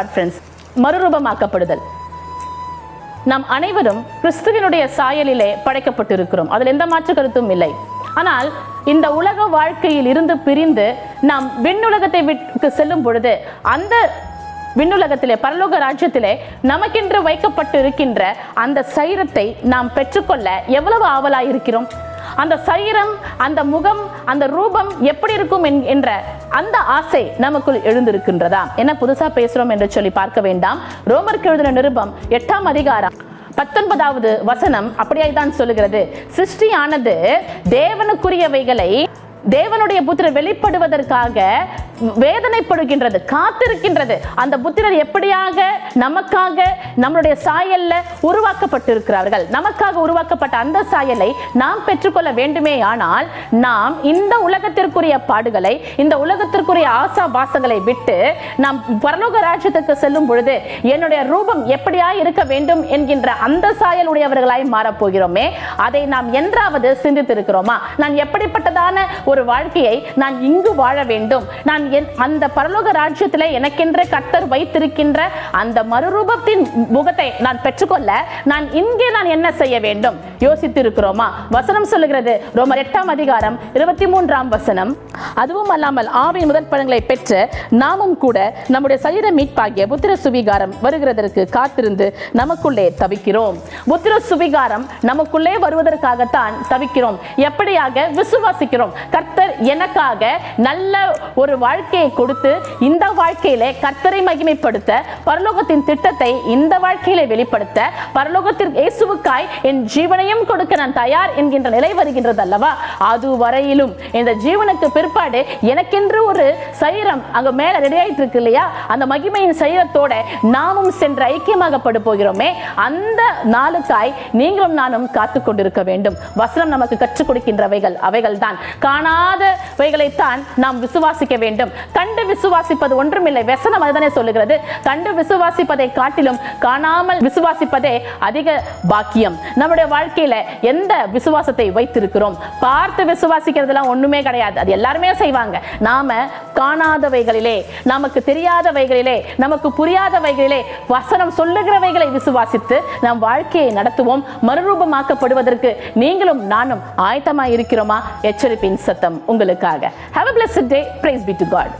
God friends. மறுரூபமாக்கப்படுதல். நாம் அனைவரும் கிறிஸ்துவினுடைய சாயலிலே படைக்கப்பட்டிருக்கிறோம். அதில் எந்த மாற்று கருத்தும் இல்லை. ஆனால் இந்த உலக வாழ்க்கையில் இருந்து பிரிந்து நாம் விண்ணுலகத்தை விட்டு செல்லும் பொழுது அந்த விண்ணுலகத்திலே பரலோக ராஜ்யத்திலே நமக்கென்று வைக்கப்பட்டு இருக்கின்ற அந்த சரீரத்தை நாம் பெற்றுக்கொள்ள எவ்வளவு ஆவலாய் இருக்கிறோம். அந்த சரீரம், அந்த முகம், அந்த ரூபம் எப்படி இருக்கும் என்ற அந்த ஆசை நமக்குள் எழுந்திருக்கின்றதா? என்ன புதுசா பேசுறோம் என்று சொல்லி பார்க்க வேண்டாம். ரோமருக்கு எழுதின நிருபம் 8ஆம் அதிகாரம் 19வது வசனம் அப்படியாய்தான் சொல்லுகிறது. சிருஷ்டியானது தேவனுக்குரியவைகளை தேவனுடைய புத்திரர் வெளிப்படுவதற்காக வேதனைப்படுகின்றது, காத்திருக்கின்றது. அந்த புத்திரர் எப்படியாக நமக்காக நம்முடைய சாயல்ல உருவாக்கப்பட்டிருக்கிறார்கள். நமக்காக உருவாக்கப்பட்ட அந்த சாயலை நாம் பெற்றுக்கொள்ள வேண்டுமே. ஆனால் நாம் இந்த உலகத்திற்குரிய பாடுகளை, இந்த உலகத்திற்குரிய ஆசா பாசங்களை விட்டு நாம் பரலோக ராஜ்யத்துக்கு செல்லும் பொழுது என்னுடைய ரூபம் எப்படியாய் இருக்க வேண்டும் என்கின்ற அந்த சாயல் உடையவர்களாய் மாறப்போகிறோமே. அதை நாம் என்றாவது சிந்தித்திருக்கிறோமா? நான் எப்படிப்பட்டதான ஒரு வாழ்க்கையை நான் இங்கு வாழ வேண்டும், நான் அந்த பரலோக ராஜ்யத்திலே எனக்கென்று கர்த்தர் வைத்திருக்கின்ற அந்த மறுரூபத்தின் முகத்தை நான் பெற்றுக்கொள்ள நான் இங்கே நான் என்ன செய்ய வேண்டும் யோசித்து இருக்கிறோமா? வசனம் சொல்லுகிறது, ரோமர் 8ஆம் அதிகாரம் 23ஆம் வசனம், அதுவும் அல்லாமல் ஆவியின் முதல் பழங்களை பெற்று நாமும் கூட நம்முடைய சரீர மீட்பாகிய புத்திர சுவிகாரம் வருகிறதற்கு காத்திருந்து நமக்குள்ளே தவிக்கிறோம். புத்திர சுவிகாரம் நமக்குள்ளே வருவதற்காகத்தான் தவிக்கிறோம். எப்படியாக? விசுவாசிக்கிறோம். கர்த்தர் எனக்காக நல்ல ஒரு வாழ்க்கையை கொடுத்து இந்த வாழ்க்கையிலே கர்த்தரை மகிமைப்படுத்த, பரலோகத்தின் திட்டத்தை இந்த வாழ்க்கையிலே வெளிப்படுத்த, பரலோகத்திற்கு இயேசுவுக்காய் என் ஜீவனையும் கொடுக்க நான் தயார் என்கின்ற நிலை வருகின்றது அல்லவா? அது வரையிலும் இந்த ஜீவனுக்கு பிற்பாடு எனக்கென்று ஒரு சரீரம் அங்க மேல ரெடி ஆயிட்டு இருக்கு இல்லையா? அந்த மகிமையின் சரீரத்தோட நாமும் சென்று ஐக்கியமாகப்பட போகிறோமே. அந்த நாளுக்காய் நீங்களும் நானும் காத்து கொண்டிருக்க வேண்டும். வசனம் நமக்கு கற்றுக் கொடுக்கின்றவைகள் அவைகள் தான். காணாதவைகளைத்தான் நாம் விசுவாசிக்க வேண்டும். கண்டு விசுவாசிப்பது ஒன்றுமில்லை. வசனம் அதுதானே சொல்லுகிறது. கண்டு விசுவாசிப்பதை காட்டிலும் காணாமல் விசுவாசிப்பதே அதிக பாக்கியம். நம்முடைய வாழ்க்கையில எந்த விசுவாசத்தை வைத்திருக்கிறோம்? பார்த்து விசுவாசிக்கிறதுலாம் ஒண்ணுமே கிடையாது. அது எல்லாருமே செய்வாங்க. நாம காணாதவைகளிலே, நமக்கு தெரியாதவைகளிலே, நமக்கு புரியாதவைகளிலே வசனம் சொல்லுகிறவைகளை விசுவாசித்து நம் வாழ்க்கையை நடத்துவோம். மறுரூபமாக்கப்படுவதற்கு நீங்களும் நானும் ஆயத்தமாய் இருக்கிறோமா? எச்சரிப்பின் சத்தம் உங்களுக்காக. Have a blessed day. Praise be to God.